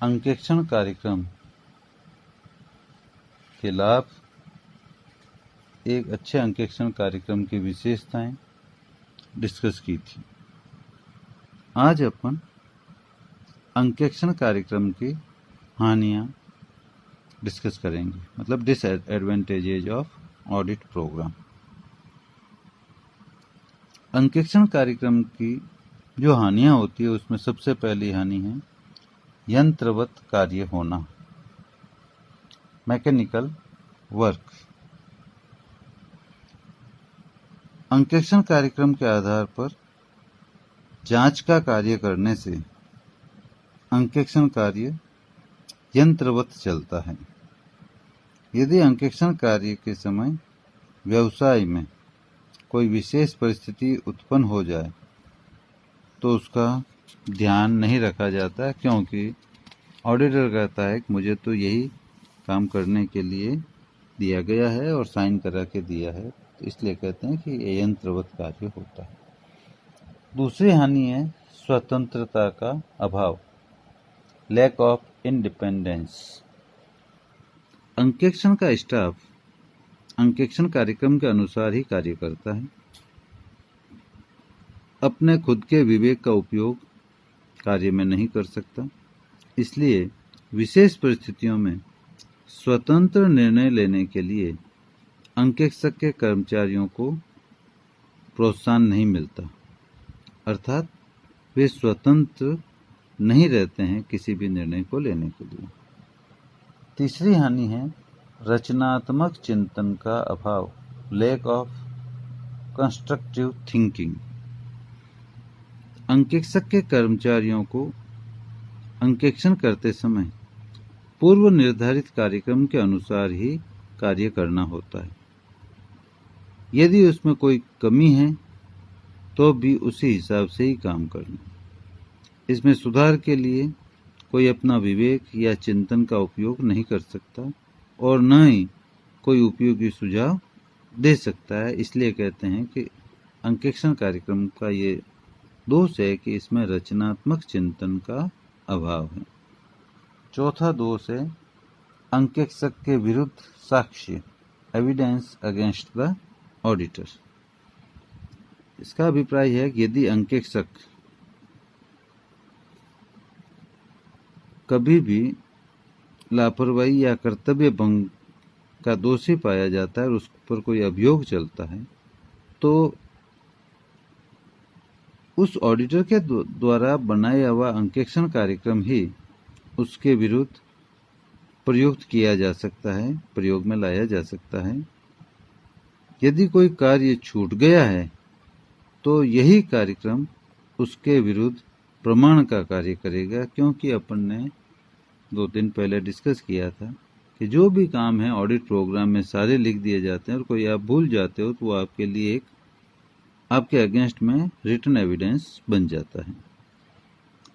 अंकेक्षण कार्यक्रम के लाभ, एक अच्छे अंकेक्षण कार्यक्रम की विशेषताएं डिस्कस की थी। आज अपन अंकेक्षण कार्यक्रम की हानियां डिस्कस करेंगे, मतलब डिसएडवांटेजेस ऑफ ऑडिट प्रोग्राम। अंकेक्षण कार्यक्रम की जो हानियां होती है उसमें सबसे पहली हानि है यंत्रवत कार्य होना, मैकेनिकल वर्क। अंकेक्षण कार्यक्रम के आधार पर जांच का कार्य करने से अंकेक्षण कार्य यंत्रवत चलता है। यदि अंकेक्षण कार्य के समय व्यवसाय में कोई विशेष परिस्थिति उत्पन्न हो जाए तो उसका ध्यान नहीं रखा जाता, क्योंकि ऑडिटर कहता है कि मुझे तो यही काम करने के लिए दिया गया है और साइन करा के दिया है, तो इसलिए कहते हैं कि ये यंत्रवत कार्य होता है। दूसरी हानि है स्वतंत्रता का अभाव, लैक ऑफ इंडिपेंडेंस। अंकेक्षण का स्टाफ अंकेक्षण कार्यक्रम के अनुसार ही कार्य करता है, अपने खुद के विवेक का उपयोग कार्य में नहीं कर सकता। इसलिए विशेष परिस्थितियों में स्वतंत्र निर्णय लेने के लिए अंकेक्षक के कर्मचारियों को प्रोत्साहन नहीं मिलता, अर्थात वे स्वतंत्र नहीं रहते हैं किसी भी निर्णय को लेने के लिए। तीसरी हानि है रचनात्मक चिंतन का अभाव, लैक ऑफ कंस्ट्रक्टिव थिंकिंग। अंकेक्षक के कर्मचारियों को अंकेक्षण करते समय पूर्व निर्धारित कार्यक्रम के अनुसार ही कार्य करना होता है। यदि उसमें कोई कमी है तो भी उसी हिसाब से ही काम करना। इसमें सुधार के लिए कोई अपना विवेक या चिंतन का उपयोग नहीं कर सकता और न ही कोई उपयोगी सुझाव दे सकता है। इसलिए कहते हैं कि अंकेक्षण कार्यक्रम का ये दोष है कि इसमें रचनात्मक चिंतन का अभाव है। चौथा दोष है अंकेक्षक के विरुद्ध साक्ष्य, एविडेंस अगेंस्ट द ऑडिटर। इसका अभिप्राय है कि यदि अंकेक्षक कभी भी लापरवाही या कर्तव्य भंग का दोषी पाया जाता है और उस पर कोई अभियोग चलता है तो उस ऑडिटर के द्वारा बनाया हुआ अंकेक्षण कार्यक्रम ही उसके विरुद्ध प्रयुक्त किया जा सकता है, प्रयोग में लाया जा सकता है। यदि कोई कार्य छूट गया है तो यही कार्यक्रम उसके विरुद्ध प्रमाण का कार्य करेगा, क्योंकि अपन ने 2 दिन पहले डिस्कस किया था कि जो भी काम है ऑडिट प्रोग्राम में सारे लिख दिए जाते हैं और कोई आप भूल जाते हो तो वो आपके लिए एक आपके अगेंस्ट में रिटन एविडेंस बन जाता है।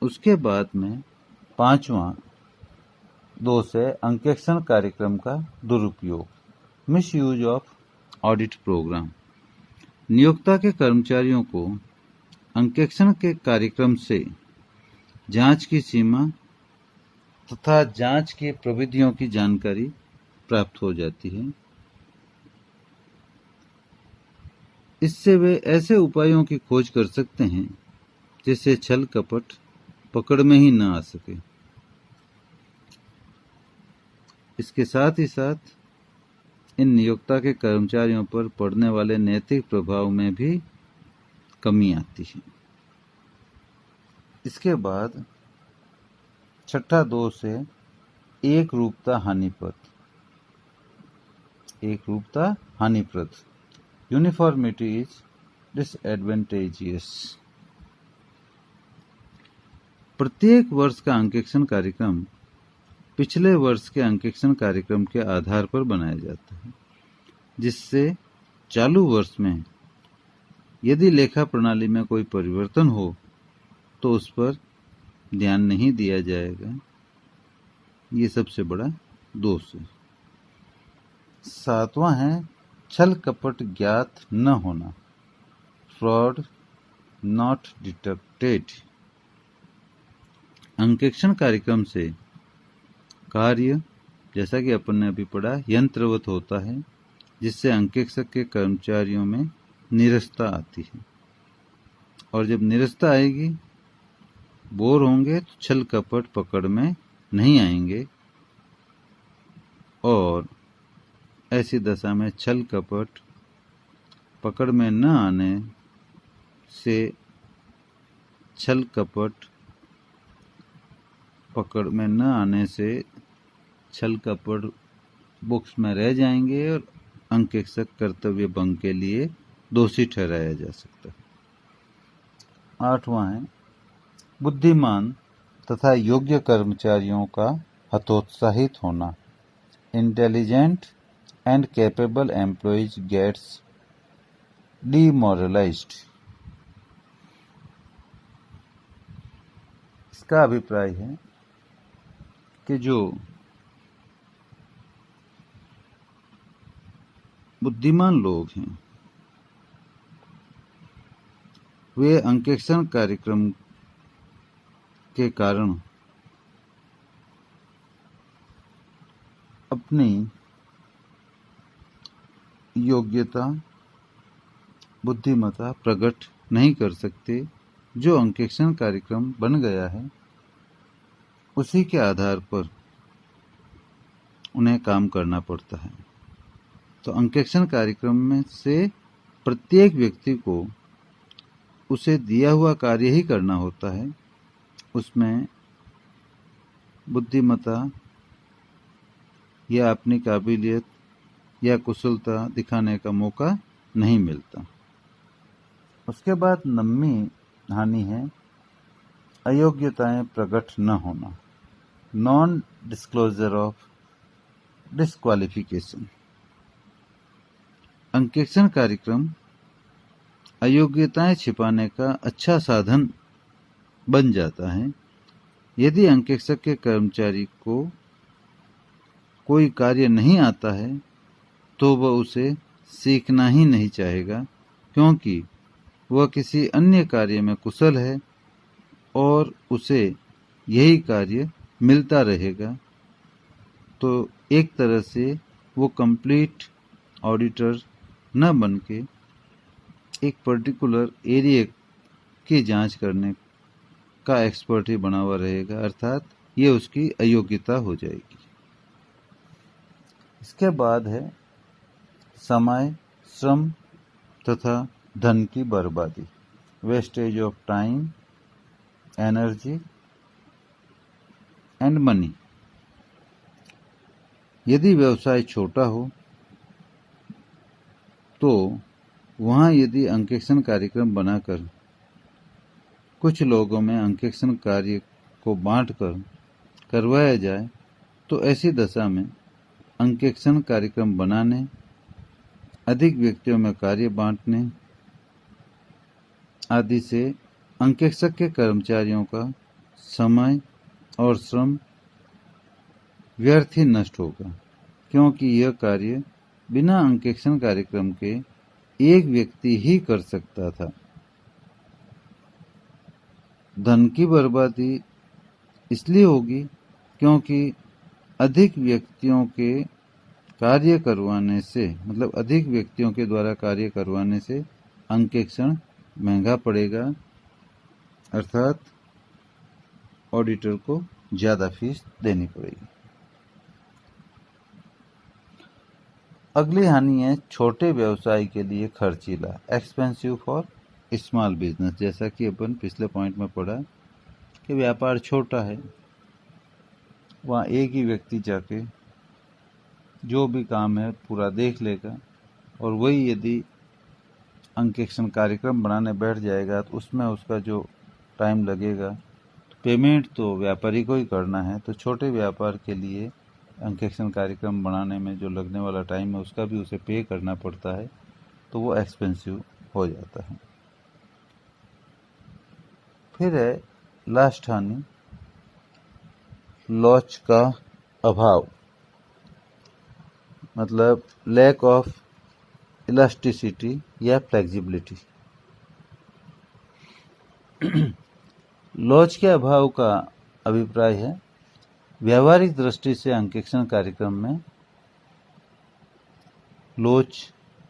उसके बाद में 5वां दोष है अंकेक्षण कार्यक्रम का दुरुपयोग, misuse of audit program. नियोक्ता के कर्मचारियों को अंकेक्षण के कार्यक्रम से जांच की सीमा तथा जांच की प्रविधियों की जानकारी प्राप्त हो जाती है। इससे वे ऐसे उपायों की खोज कर सकते हैं जिससे छल कपट पकड़ में ही न आ सके। इसके साथ ही साथ इन नियोक्ता के कर्मचारियों पर पड़ने वाले नैतिक प्रभाव में भी कमी आती है। इसके बाद छठा दोष है एक रूपता हानिप्रद, एकरूपता हानिप्रद। Uniformity is disadvantageous. प्रत्येक वर्ष का अंकेक्षण कार्यक्रम पिछले वर्ष के अंकेक्षण कार्यक्रम के आधार पर बनाया जाता है, जिससे चालू वर्ष में यदि लेखा प्रणाली में कोई परिवर्तन हो तो उस पर ध्यान नहीं दिया जाएगा। ये सबसे बड़ा दोष है। 7वां है छल कपट ज्ञात न होना, फ्रॉड नॉट डिटेक्टेड। अंकेक्षण कार्यक्रम से कार्य, जैसा कि अपन ने अभी पढ़ा, यंत्रवत होता है, जिससे अंकेक्षक के कर्मचारियों में नीरसता आती है। और जब नीरसता आएगी, बोर होंगे, तो छल कपट पकड़ में नहीं आएंगे, और ऐसी दशा में छल कपट पकड़ में न आने से छल कपट पकड़ में न आने से छल कपट बुक्स में रह जाएंगे और अंकेक्षक कर्तव्य भंग के लिए दोषी ठहराया जा सकता है। 8वां है बुद्धिमान तथा योग्य कर्मचारियों का हतोत्साहित होना। Intelligent and capable employees gets demoralised. इसका अभिप्राय है कि जो बुद्धिमान लोग हैं वे अंकेक्षण कार्यक्रम के कारण अपनी योग्यता, बुद्धिमत्ता प्रकट नहीं कर सकते। जो अंकेक्षण कार्यक्रम बन गया है उसी के आधार पर उन्हें काम करना पड़ता है। तो अंकेक्षण कार्यक्रम में से प्रत्येक व्यक्ति को उसे दिया हुआ कार्य ही करना होता है, उसमें बुद्धिमत्ता या अपनी काबिलियत या कुशलता दिखाने का मौका नहीं मिलता। उसके बाद 9वीं हानि है अयोग्यताएं प्रकट न होना, नॉन डिस्क्लोजर ऑफ डिस्क्वालिफिकेशन। अंकेक्षण कार्यक्रम अयोग्यताएं छिपाने का अच्छा साधन बन जाता है। यदि अंकेक्षक के कर्मचारी को कोई कार्य नहीं आता है तो वह उसे सीखना ही नहीं चाहेगा, क्योंकि वह किसी अन्य कार्य में कुशल है और उसे यही कार्य मिलता रहेगा। तो एक तरह से वो कंप्लीट ऑडिटर न बन के एक पर्टिकुलर एरिया की जांच करने का एक्सपर्ट ही बना हुआ रहेगा, अर्थात ये उसकी अयोग्यता हो जाएगी। इसके बाद है समय, श्रम तथा धन की बर्बादी, wastage of time, energy and money. यदि व्यवसाय छोटा हो तो वहाँ यदि अंकेक्षण कार्यक्रम बनाकर कुछ लोगों में अंकेक्षण कार्य को बांटकर करवाया जाए तो ऐसी दशा में अंकेक्षण कार्यक्रम बनाने, अधिक व्यक्तियों में कार्य बांटने आदि से अंकेक्षक के कर्मचारियों का समय और श्रम व्यर्थ ही नष्ट होगा, क्योंकि यह कार्य बिना अंकेक्षण कार्यक्रम के एक व्यक्ति ही कर सकता था। धन की बर्बादी इसलिए होगी क्योंकि अधिक व्यक्तियों के कार्य करवाने से, मतलब अधिक व्यक्तियों के द्वारा कार्य करवाने से अंकेक्षण महंगा पड़ेगा, अर्थात ऑडिटर को ज्यादा फीस देनी पड़ेगी। अगली हानि है छोटे व्यवसाय के लिए खर्चीला, एक्सपेंसिव फॉर स्मॉल बिजनेस। जैसा कि अपन पिछले पॉइंट में पढ़ा कि व्यापार छोटा है, वहाँ एक ही व्यक्ति जाके जो भी काम है पूरा देख लेगा, और वही यदि अंकेक्षण कार्यक्रम बनाने बैठ जाएगा तो उसमें उसका जो टाइम लगेगा, पेमेंट तो व्यापारी को ही करना है। तो छोटे व्यापार के लिए अंकेक्षण कार्यक्रम बनाने में जो लगने वाला टाइम है उसका भी उसे पे करना पड़ता है, तो वो एक्सपेंसिव हो जाता है। फिर है लास्ट हानि, लॉच का अभाव, मतलब लैक ऑफ इलास्टिसिटी या फ्लेक्सिबिलिटी। लॉच के अभाव का अभिप्राय है, व्यावहारिक दृष्टि से अंकेक्षण कार्यक्रम में लोच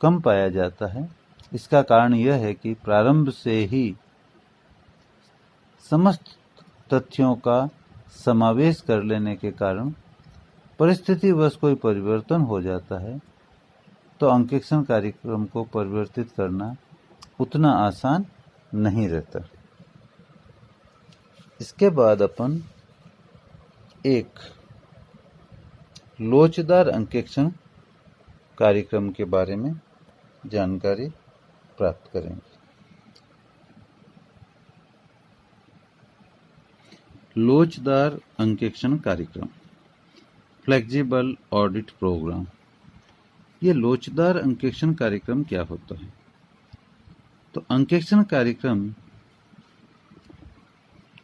कम पाया जाता है। इसका कारण यह है कि प्रारंभ से ही समस्त तथ्यों का समावेश कर लेने के कारण परिस्थितिवश कोई परिवर्तन हो जाता है तो अंकेक्षण कार्यक्रम को परिवर्तित करना उतना आसान नहीं रहता। इसके बाद अपन एक लोचदार अंकेक्षण कार्यक्रम के बारे में जानकारी प्राप्त करेंगे। लोचदार अंकेक्षण कार्यक्रम, फ्लेक्सिबल ऑडिट प्रोग्राम। ये लोचदार अंकेक्षण कार्यक्रम क्या होता है? तो अंकेक्षण कार्यक्रम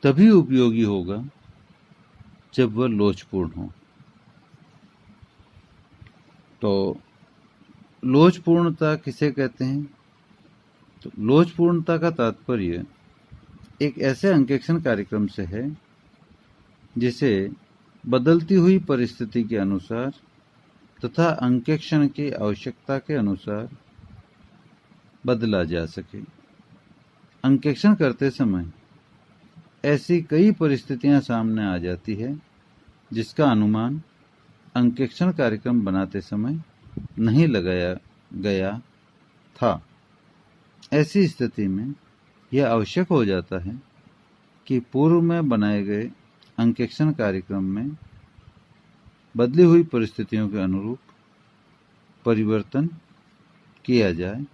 तभी उपयोगी होगा जब वह लोचपूर्ण हो। तो लोचपूर्णता किसे कहते हैं? तो लोचपूर्णता का तात्पर्य एक ऐसे अंकेक्षण कार्यक्रम से है जिसे बदलती हुई परिस्थिति के अनुसार तथा अंकेक्षण की आवश्यकता के अनुसार बदला जा सके। अंकेक्षण करते समय ऐसी कई परिस्थितियां सामने आ जाती है जिसका अनुमान अंकेक्षण कार्यक्रम बनाते समय नहीं लगाया गया था। ऐसी स्थिति में यह आवश्यक हो जाता है कि पूर्व में बनाए गए अंकेक्षण कार्यक्रम में बदली हुई परिस्थितियों के अनुरूप परिवर्तन किया जाए,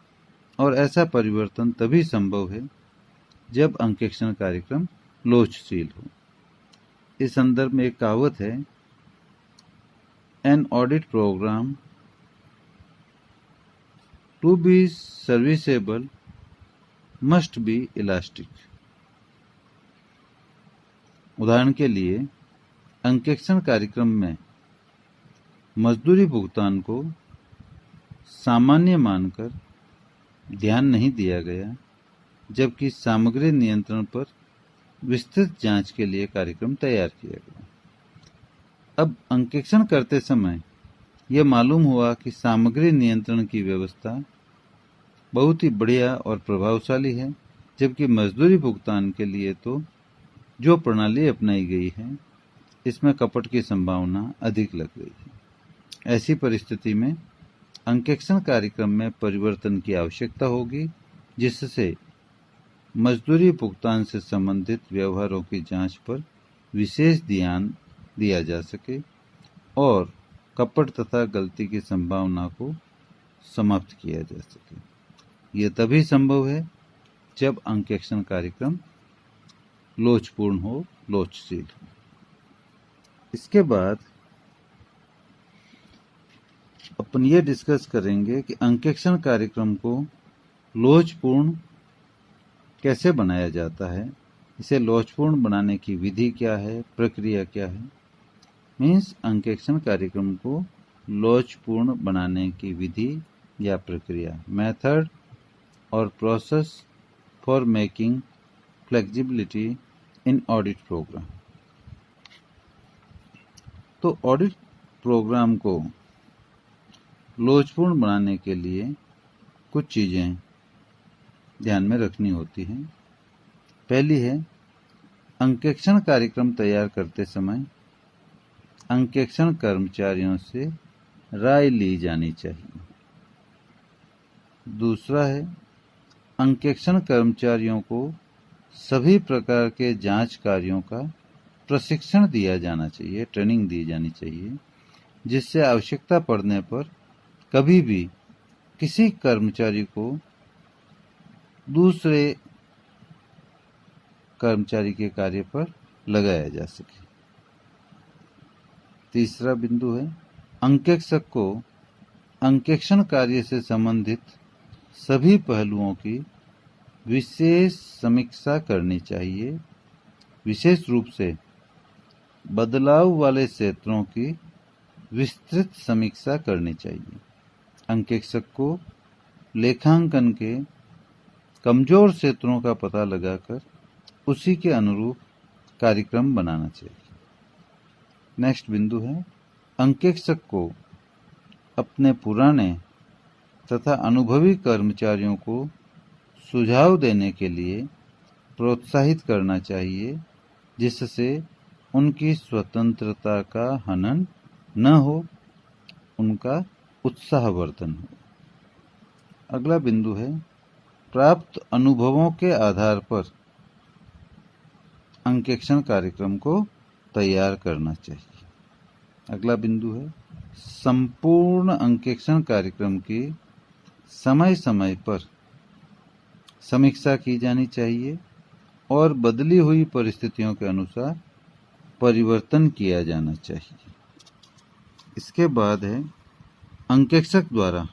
और ऐसा परिवर्तन तभी संभव है जब अंकेक्षण कार्यक्रम लोचशील हो। इस संदर्भ में एक कहावत है, an audit program to be serviceable must be elastic. उदाहरण के लिए, अंकेक्षण कार्यक्रम में मजदूरी भुगतान को सामान्य मानकर ध्यान नहीं दिया गया, जबकि सामग्री नियंत्रण पर विस्तृत जांच के लिए कार्यक्रम तैयार किया गया। अब अंकेक्षण करते समय यह मालूम हुआ कि सामग्री नियंत्रण की व्यवस्था बहुत ही बढ़िया और प्रभावशाली है, जबकि मजदूरी भुगतान के लिए तो जो प्रणाली अपनाई गई है इसमें कपट की संभावना अधिक लग गई है। ऐसी परिस्थिति में अंकेक्षण कार्यक्रम में परिवर्तन की आवश्यकता होगी, जिससे मजदूरी भुगतान से संबंधित व्यवहारों की जांच पर विशेष ध्यान दिया जा सके और कपट तथा गलती की संभावना को समाप्त किया जा सके। यह तभी संभव है जब अंकेक्षण कार्यक्रम लोचपूर्ण हो, लोचशील हो। इसके बाद अपन ये डिस्कस करेंगे कि अंकेक्षण कार्यक्रम को लोचपूर्ण कैसे बनाया जाता है, इसे लोचपूर्ण बनाने की विधि क्या है, प्रक्रिया क्या है। मीन्स अंकेक्षण कार्यक्रम को लोचपूर्ण बनाने की विधि या प्रक्रिया, मेथड और process for making flexibility in audit program. तो ऑडिट प्रोग्राम को लोचपूर्ण बनाने के लिए कुछ चीजें ध्यान में रखनी होती हैं। पहली है, अंकेक्षण कार्यक्रम तैयार करते समय अंकेक्षण कर्मचारियों से राय ली जानी चाहिए। दूसरा है, अंकेक्षण कर्मचारियों को सभी प्रकार के जांच कार्यों का प्रशिक्षण दिया जाना चाहिए, ट्रेनिंग दी जानी चाहिए, जिससे आवश्यकता पड़ने पर कभी भी किसी कर्मचारी को दूसरे कर्मचारी के कार्य पर लगाया जा सके। तीसरा बिंदु है, अंकेक्षक को अंकेक्षण कार्य से संबंधित सभी पहलुओं की विशेष समीक्षा करनी चाहिए, विशेष रूप से बदलाव वाले क्षेत्रों की विस्तृत समीक्षा करनी चाहिए। अंकेक्षक को लेखांकन के कमजोर क्षेत्रों का पता लगाकर उसी के अनुरूप कार्यक्रम बनाना चाहिए। नेक्स्ट बिंदु है, अंकेक्षक को अपने पुराने तथा अनुभवी कर्मचारियों को सुझाव देने के लिए प्रोत्साहित करना चाहिए, जिससे उनकी स्वतंत्रता का हनन न हो, उनका उत्साहवर्धन हो। अगला बिंदु है, प्राप्त अनुभवों के आधार पर अंकेक्षण कार्यक्रम को तैयार करना चाहिए। अगला बिंदु है, संपूर्ण अंकेक्षण कार्यक्रम की समय समय पर समीक्षा की जानी चाहिए और बदली हुई परिस्थितियों के अनुसार परिवर्तन किया जाना चाहिए। इसके बाद है, अंकेक्षक द्वारा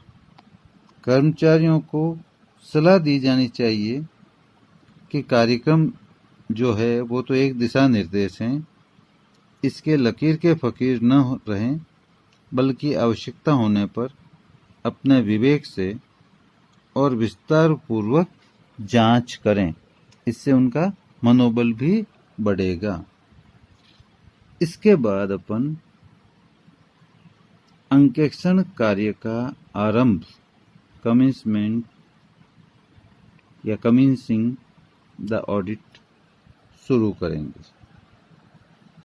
कर्मचारियों को सलाह दी जानी चाहिए कि कार्यक्रम जो है वो तो एक दिशा निर्देश हैं, इसके लकीर के फकीर न रहें, बल्कि आवश्यकता होने पर अपने विवेक से और विस्तार पूर्वक जांच करें। इससे उनका मनोबल भी बढ़ेगा। इसके बाद अपन अंकेक्षण कार्य का आरंभ, कमिंसमेंट या कमिंसिंग द ऑडिट शुरू करेंगे।